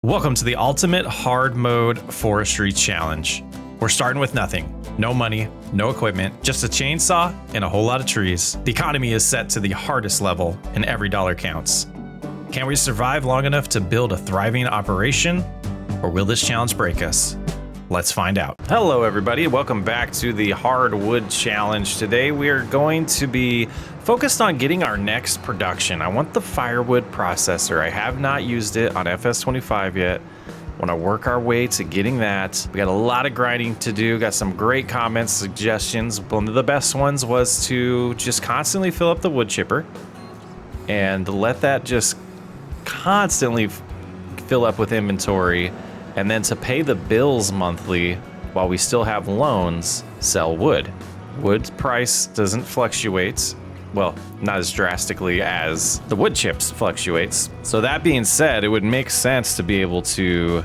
Welcome to the ultimate hard mode forestry challenge. We're starting with nothing. No money, no equipment, just a chainsaw and a whole lot of trees. The economy is set to the hardest level and every dollar counts. Can we survive long enough to build a thriving operation, or will this challenge break us? Let's find out. Hello everybody, welcome back to the Hardwood challenge. Today we are going to be focused on getting our next production. I want the firewood processor. I have not used it on FS25 yet. Want to work our way to getting that. We got a lot of grinding to do. Got some great comments, suggestions. One of the best ones was to just constantly fill up the wood chipper and let that just constantly fill up with inventory, and then to pay the bills monthly while we still have loans, sell wood. Wood price doesn't fluctuate. Well, not as drastically as the wood chips fluctuates. So that being said, it would make sense to be able to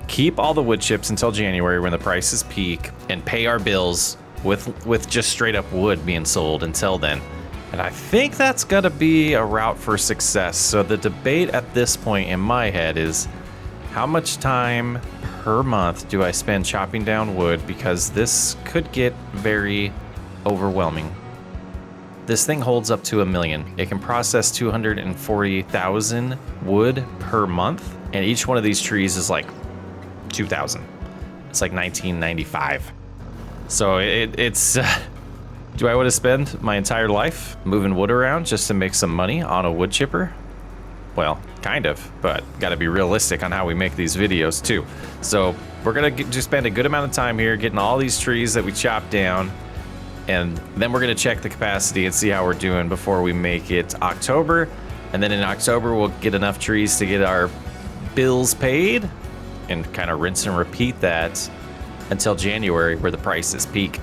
keep all the wood chips until January when the prices peak and pay our bills with just straight up wood being sold until then. And I think that's gotta be a route for success. So the debate at this point in my head is, how much time per month do I spend chopping down wood? Because this could get very overwhelming. This thing holds up to 1 million. It can process 240,000 wood per month, and each one of these trees is like 2,000. It's like 1995. So it's do I want to spend my entire life moving wood around just to make some money on a wood chipper? Well, kind of, but got to be realistic on how we make these videos too. So we're gonna just spend a good amount of time here getting all these trees that we chopped down, and then we're gonna check the capacity and see how we're doing before we make it October. And then in October, we'll get enough trees to get our bills paid and kind of rinse and repeat that until January, where the prices peak.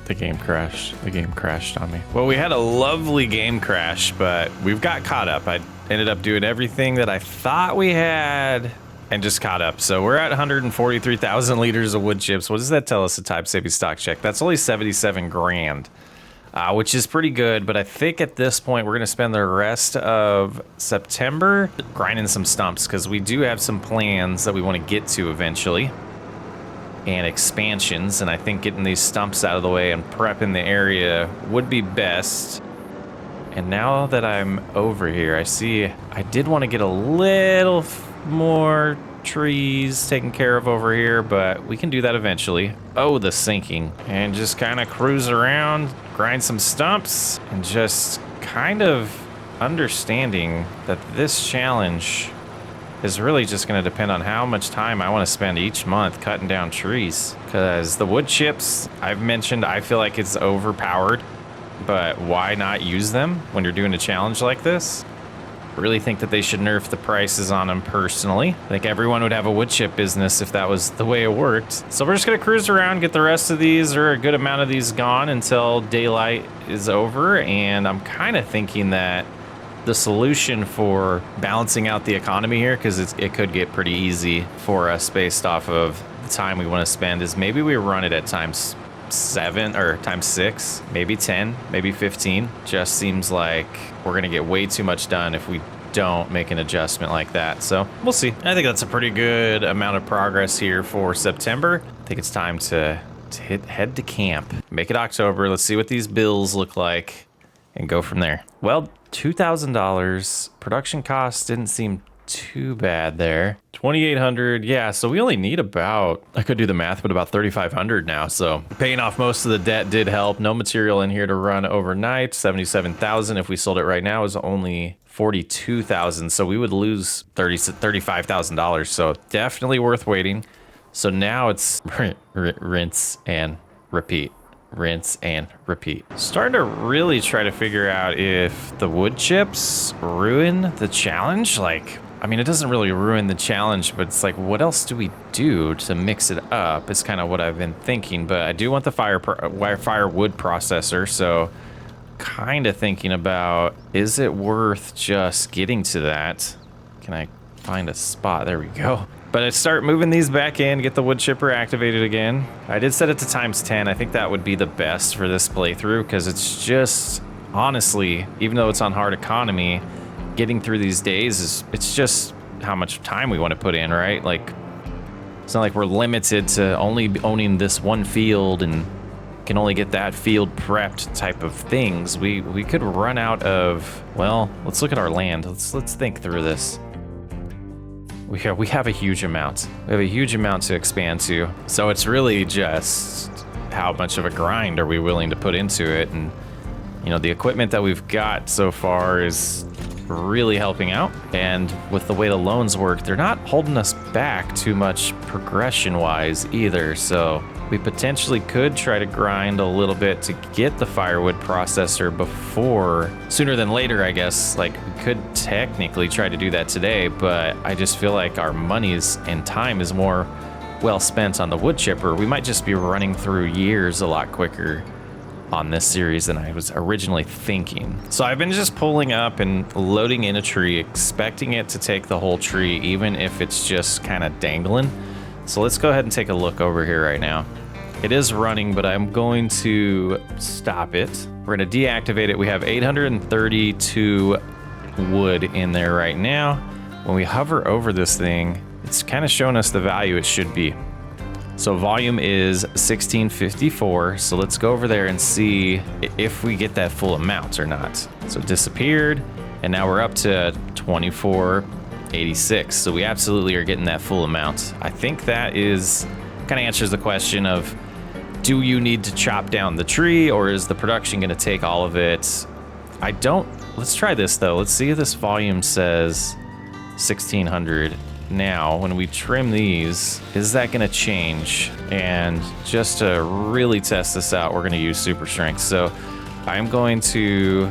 The game crashed. The game crashed on me. Well, we had a lovely game crash, but we've got caught up. I ended up doing everything that I thought we had and just caught up. So we're at 143,000 liters of wood chips. What does that tell us? A time saving stock check. That's only 77 grand, which is pretty good. But I think at this point, we're going to spend the rest of September grinding some stumps, because we do have some plans that we want to get to eventually, and expansions, and I think getting these stumps out of the way and prepping the area would be best. And now that I'm over here, I see I did want to get a little more trees taken care of over here, but we can do that eventually. Oh, the sinking. And just kind of cruise around, grind some stumps, and just kind of understanding that this challenge is really just going to depend on how much time I want to spend each month cutting down trees. Because the wood chips, I've mentioned, I feel like it's overpowered, but why not use them when you're doing a challenge like this? I really think that they should nerf the prices on them personally. I think everyone would have a wood chip business if that was the way it worked. So we're just going to cruise around, get the rest of these, or a good amount of these, gone until daylight is over. And I'm kind of thinking that the solution for balancing out the economy here, because it could get pretty easy for us based off of the time we want to spend, is maybe we run it at times 7 or times 6, maybe 10, maybe 15. Just seems like we're going to get way too much done if we don't make an adjustment like that. So we'll see. I think that's a pretty good amount of progress here for September. I think it's time to head to camp. Make it October. Let's see what these bills look like and go from there. Well, $2,000 production costs didn't seem too bad there. 2,800, yeah, so we only need about, I could do the math, but about 3,500 now. So paying off most of the debt did help. No material in here to run overnight. 77,000 if we sold it right now is only 42,000, so we would lose $35,000. So definitely worth waiting. So now it's rinse and repeat. Rinse and repeat. Starting to really try to figure out if the wood chips ruin the challenge. Like, I mean, it doesn't really ruin the challenge, but it's like, what else do we do to mix it up? It's kind of what I've been thinking. But I do want the firewood processor, so kind of thinking about, is it worth just getting to that? Can I find a spot? There we go. But I start moving these back in, get the wood chipper activated again. I did set it to times 10. I think that would be the best for this playthrough, because it's just, honestly, even though it's on hard economy, getting through these days it's just how much time we want to put in, right? Like, it's not like we're limited to only owning this one field and can only get that field prepped type of things. We could run out of, well, let's look at our land. Let's think through this. We have a huge amount. We have a huge amount to expand to. So it's really just how much of a grind are we willing to put into it? And, you know, the equipment that we've got so far is really helping out. And with the way the loans work, they're not holding us back too much progression-wise either. So we potentially could try to grind a little bit to get the firewood processor before, sooner than later, I guess. Like, we could technically try to do that today, but I just feel like our monies and time is more well spent on the wood chipper. We might just be running through years a lot quicker on this series than I was originally thinking. So I've been just pulling up and loading in a tree, expecting it to take the whole tree, even if it's just kind of dangling. So let's go ahead and take a look over here right now. It is running, but I'm going to stop it. We're going to deactivate it. We have 832 wood in there right now. When we hover over this thing, it's kind of showing us the value it should be. So volume is 1654. So let's go over there and see if we get that full amount or not. So it disappeared, and now we're up to 2486. So we absolutely are getting that full amount. I think that is kind of answers the question of, do you need to chop down the tree, or is the production going to take all of it? Let's try this though. Let's see if this volume says 1600. Now, when we trim these, is that going to change? And just to really test this out, we're going to use super strength. So I'm going to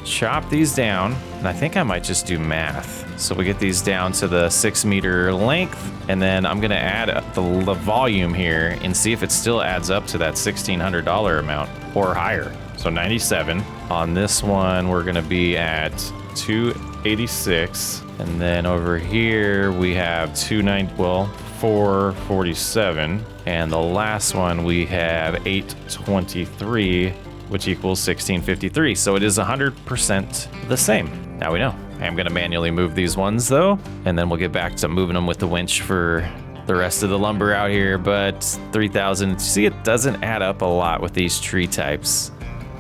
chop these down, and I think I might just do math. So we get these down to the 6 meter length, and then I'm going to add the volume here and see if it still adds up to that $1,600 amount or higher. So 97. On this one, we're going to be at 286. And then over here we have 447. And the last one we have 823, which equals 1653. So it is 100% the same. Now we know. I'm gonna manually move these ones though, and then we'll get back to moving them with the winch for the rest of the lumber out here. But 3,000, see, it doesn't add up a lot with these tree types.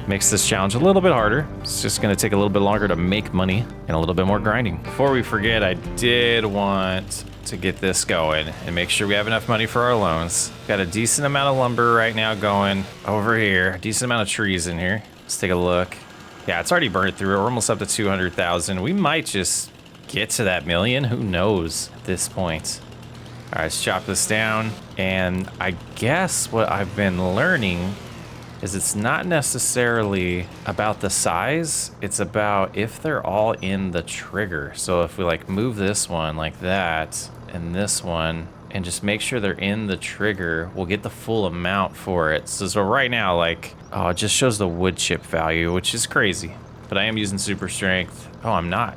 Makes this challenge a little bit harder. It's just gonna take a little bit longer to make money and a little bit more grinding. Before we forget, I did want to get this going and make sure we have enough money for our loans. Got a decent amount of lumber right now going over here. Decent amount of trees in here. Let's take a look. Yeah, it's already burned through. We're almost up to 200,000. We might just get to that million. Who knows at this point? All right, let's chop this down. And I guess what I've been learning is it's not necessarily about the size, it's about if they're all in the trigger. So if we like move this one like that and this one and just make sure they're in the trigger, we'll get the full amount for it. So right now, like, oh, it just shows the wood chip value, which is crazy. But I am using super strength. Oh, I'm not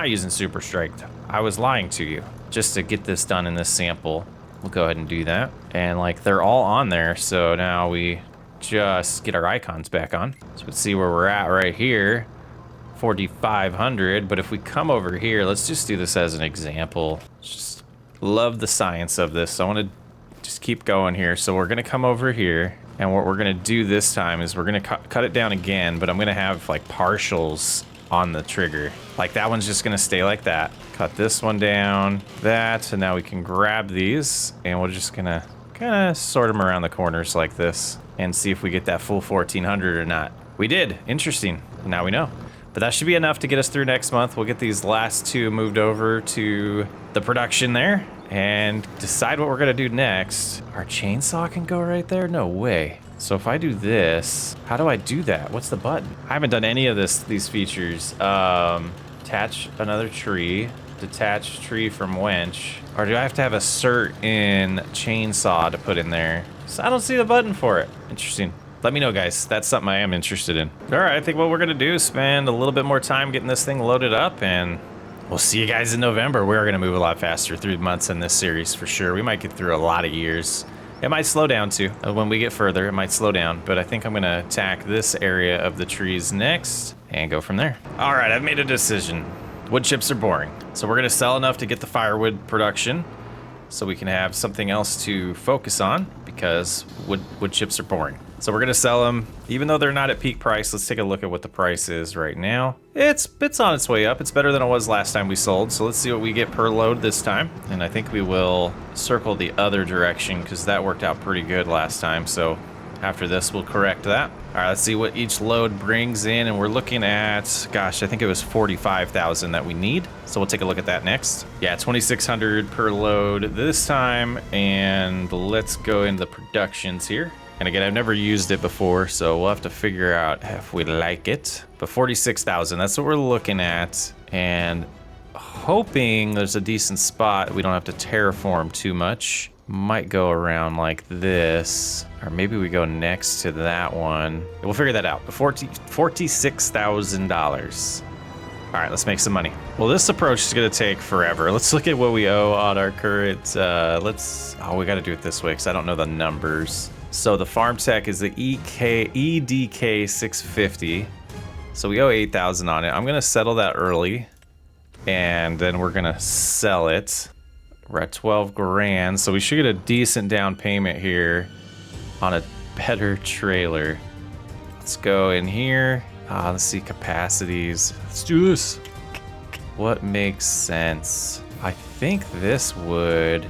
using super strength. I was lying to you. Just to get this done in this sample, we'll go ahead and do that. And like, they're all on there. So now we just get our icons back on. So let's see where we're at right here, 4,500. But if we come over here, let's just do this as an example. Just love the science of this. So I want to just keep going here. So we're going to come over here, and what we're going to do this time is we're going to cut it down again, but I'm going to have like partials on the trigger. Like that one's just going to stay like that. Cut this one down, that, and now we can grab these, and we're just going to kind of sort them around the corners like this and see if we get that full 1,400 or not. We did. Interesting. Now we know. But that should be enough to get us through next month. We'll get these last two moved over to the production there and decide what we're going to do next. Our chainsaw can go right there? No way. So if I do this, how do I do that? What's the button? I haven't done any of these features. Attach another tree. Detach tree from winch. Or do I have to have a certain chainsaw to put in there? So I don't see the button for it. Interesting. Let me know, guys. That's something I am interested in. All right, I think what we're gonna do is spend a little bit more time getting this thing loaded up, and we'll see you guys in November. We're gonna move a lot faster through months in this series for sure. We might get through a lot of years. It might slow down too. When we get further, it might slow down, but I think I'm gonna attack this area of the trees next and go from there. All right, I've made a decision. Wood chips are boring. So we're gonna sell enough to get the firewood production so we can have something else to focus on because wood chips are boring. So we're gonna sell them, even though they're not at peak price. Let's take a look at what the price is right now. It's on its way up. It's better than it was last time we sold. So let's see what we get per load this time. And I think we will circle the other direction because that worked out pretty good last time. So after this, we'll correct that. All right, let's see what each load brings in. And we're looking at, gosh, I think it was 45,000 that we need. So we'll take a look at that next. Yeah, 2,600 per load this time. And let's go into the productions here. And again, I've never used it before, so we'll have to figure out if we like it. But 46,000, that's what we're looking at. And hoping there's a decent spot. We don't have to terraform too much. Might go around like this, or maybe we go next to that one. We'll figure that out. $46,000. All right, let's make some money. Well, this approach is gonna take forever. Let's look at what we owe on our current, we gotta do it this way because I don't know the numbers. So the farm tech is the EDK 650. So we owe 8,000 on it. I'm gonna settle that early and then we're gonna sell it. We're at 12 grand. So we should get a decent down payment here on a better trailer. Let's go in here. Let's see capacities. Let's do this. What makes sense? I think this would,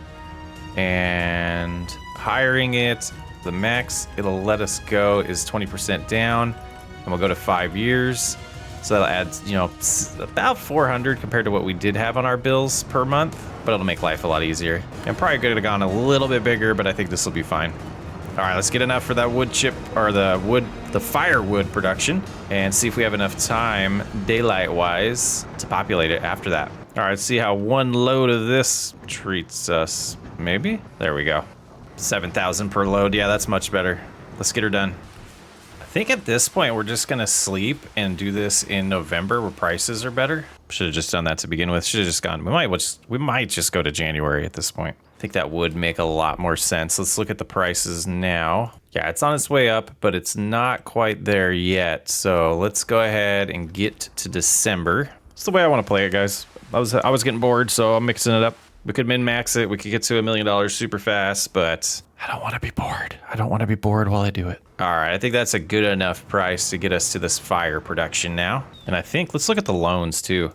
and hiring it, the max it'll let us go is 20% down, and we'll go to 5 years. So that'll add, you know, about 400 compared to what we did have on our bills per month, but it'll make life a lot easier. I'm probably could have gone a little bit bigger, but I think this will be fine. All right, let's get enough for that wood chip, or the firewood production, and see if we have enough time, daylight-wise, to populate it after that. All right, let's see how one load of this treats us. Maybe? There we go. 7,000 per load. Yeah, that's much better. Let's get her done. I think at this point, we're just gonna sleep and do this in November where prices are better. Should have just done that to begin with. Should have just gone. We might just go to January at this point. I think that would make a lot more sense. Let's look at the prices now. Yeah, it's on its way up, but it's not quite there yet. So let's go ahead and get to December. It's the way I want to play it, guys. I was getting bored, so I'm mixing it up. We could min-max it. We could get to $1 million super fast, but I don't want to be bored. I don't want to be bored while I do it. All right, I think that's a good enough price to get us to this fire production now. And I think, let's look at the loans too.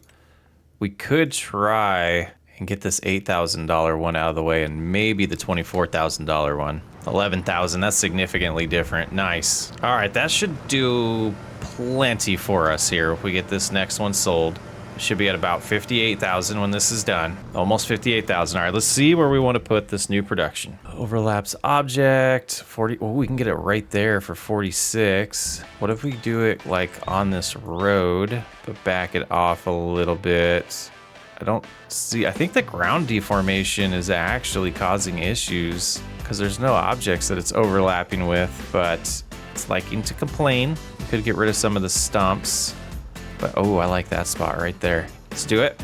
We could try and get this $8,000 one out of the way and maybe the $24,000 one. 11,000, that's significantly different. Nice. All right, that should do plenty for us here if we get this next one sold. Should be at about 58,000 when this is done. Almost 58,000. All right, let's see where we want to put this new production. Overlaps object, 40. Oh, we can get it right there for 46. What if we do it like on this road, but back it off a little bit? I don't see, I think the ground deformation is actually causing issues because there's no objects that it's overlapping with, but it's liking to complain. We could get rid of some of the stumps. But, oh, I like that spot right there. Let's do it.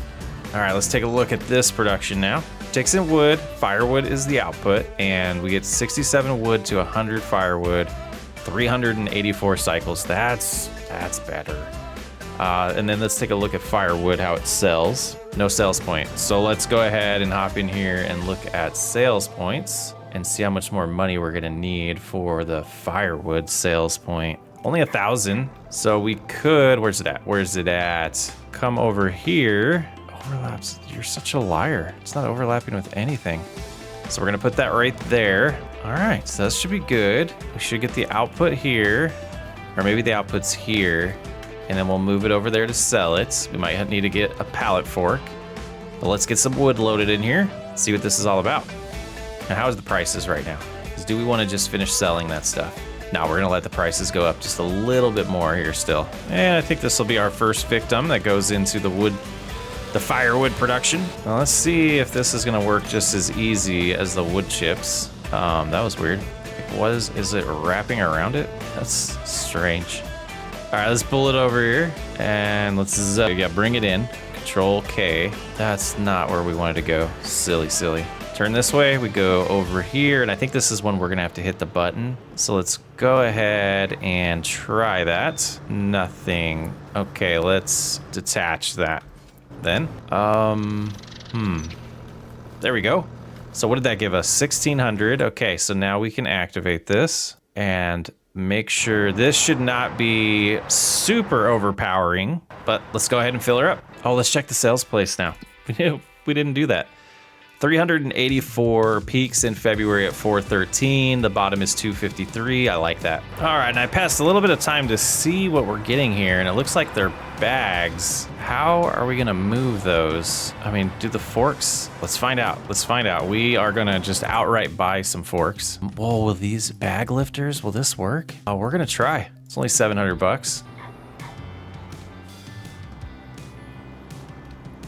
All right, let's take a look at this production now. Takes in wood, firewood is the output, and we get 67 wood to 100 firewood, 384 cycles. That's better. And then let's take a look at firewood, how it sells. No sales point. So let's go ahead and hop in here and look at sales points and see how much more money we're gonna need for the firewood sales point. Only 1,000, so we could, where's it at? Where's it at? Come over here. Overlaps, you're such a liar. It's not overlapping with anything. So we're gonna put that right there. All right, so that should be good. We should get the output here, or maybe the output's here, and then we'll move it over there to sell it. We might need to get a pallet fork. But let's get some wood loaded in here, see what this is all about. And how is the prices right now? Because do we wanna just finish selling that stuff? Now we're gonna let the prices go up just a little bit more here still. And I think this will be our first victim that goes into the firewood production. Now let's see if this is gonna work just as easy as the wood chips. That was weird. Is it wrapping around it? That's strange. All right, let's pull it over here and let's bring it in. Control K. That's not where we wanted to go. Silly. Turn this way, we go over here, and I think this is when we're gonna have to hit the button. So let's go ahead and try that. Nothing. Okay, let's detach that. then. There we go. So what did that give us? 1600. Okay, so now we can activate this and make sure this should not be super overpowering, but let's go ahead and fill her up. Oh, let's check the sales place now. We didn't do that. 384 peaks in February at 413. The bottom is 253. I like that. All right, and I passed a little bit of time to see what we're getting here, and it looks like they're bags. How are we gonna move those? I mean, do the forks? Let's find out. Let's find out. We are gonna just outright buy some forks. Whoa, will these bag lifters, will this work? Oh, we're gonna try. It's only 700 bucks.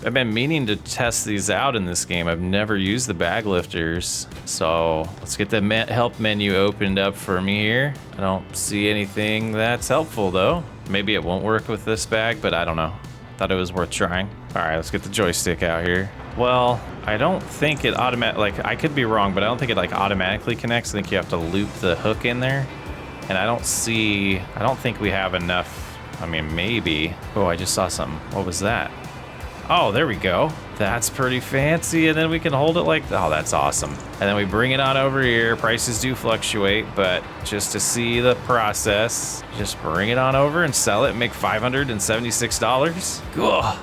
I've been meaning to test these out in this game. I've never used the bag lifters. So let's get the help menu opened up for me here. I don't see anything that's helpful though. Maybe it won't work with this bag, but I don't know. Thought it was worth trying. All right, let's get the joystick out here. Well, I don't think it I could be wrong, but I don't think it like automatically connects. I think you have to loop the hook in there. And I don't think we have enough. I mean, maybe. Oh, I just saw something. What was that? Oh, there we go. That's pretty fancy. And then we can hold it like, oh, that's awesome. And then we bring it on over here. Prices do fluctuate, but just to see the process, just bring it on over and sell it and make $576. Ugh.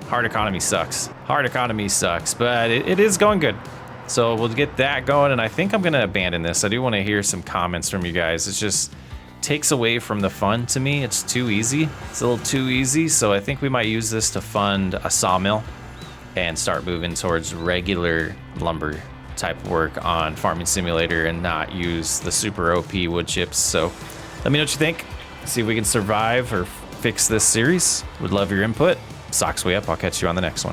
Hard economy sucks. Hard economy sucks, but it is going good. So we'll get that going. And I think I'm going to abandon this. I do want to hear some comments from you guys. It's just takes away from the fun to me. It's too easy. It's a little too easy. So I think we might use this to fund a sawmill and start moving towards regular lumber type work on Farming Simulator and not use the super OP wood chips. So let me know what you think. See if we can survive or fix this series. Would love your input. Socks way up. I'll catch you on the next one.